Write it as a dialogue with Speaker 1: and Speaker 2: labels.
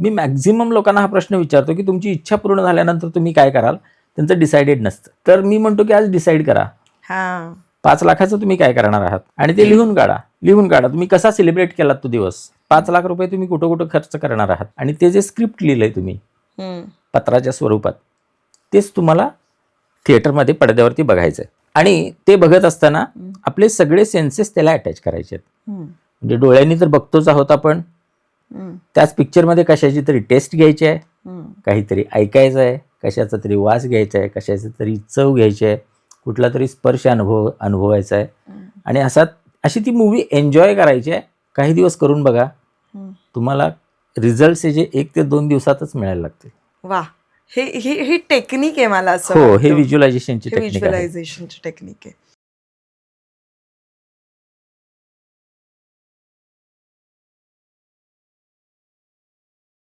Speaker 1: मी maximum लोकांना हा प्रश्न विचारतो की तुमची इच्छा पूर्ण झाल्यानंतर तुम्ही काय कराल, त्यांचं डिसाइडेड नसतं. तर मी म्हणतो की आज डिसाईड करा
Speaker 2: हा
Speaker 1: 5 लाखाचं तुम्ही काय करणार आहात आणि ते लिहून काढा तुम्ही कसा सेलिब्रेट केलात तो दिवस. 5 लाख रुपये तुम्ही कुठं कुठं खर्च करणार आहात आणि ते जे स्क्रिप्ट लिहिलंय तुम्ही
Speaker 2: हम्म.
Speaker 1: पत्राच्या स्वरूपात, तेच तुम्हाला थिएटरमध्ये पडद्यावरती बघायचं आहे. आणि ते बघत असताना आपले सगळे सेन्सेस त्याला अटॅच करायचे आहेत.
Speaker 2: हम्म.
Speaker 1: म्हणजे डोळ्यांनी तर बघतोच आहोत आपण,
Speaker 2: हम्म.
Speaker 1: त्याच पिक्चरमध्ये कशाची तरी टेस्ट घ्यायची आहे,
Speaker 2: हम्म.
Speaker 1: काहीतरी ऐकायचं आहे, कशाचा तरी वास घ्यायचा आहे, कशाची तरी चव घ्यायची आहे, कुठला तरी स्पर्श अनुभवायचा आहे. आणि अशी ती मूवी एन्जॉय करायची आहे. काही दिवस करून बघा, तुम्हाला रिझल्ट जे 1 ते 2 दिवसातच मिळायला लागतील.
Speaker 2: वा, ही टेक्निक आहे मला असं
Speaker 1: हो,
Speaker 2: वाटतं.
Speaker 1: हे व्हिज्युअलायझेशनची टेक्निक आहे.
Speaker 2: व्हिज्युअलायझेशनची टेक्निक आहे.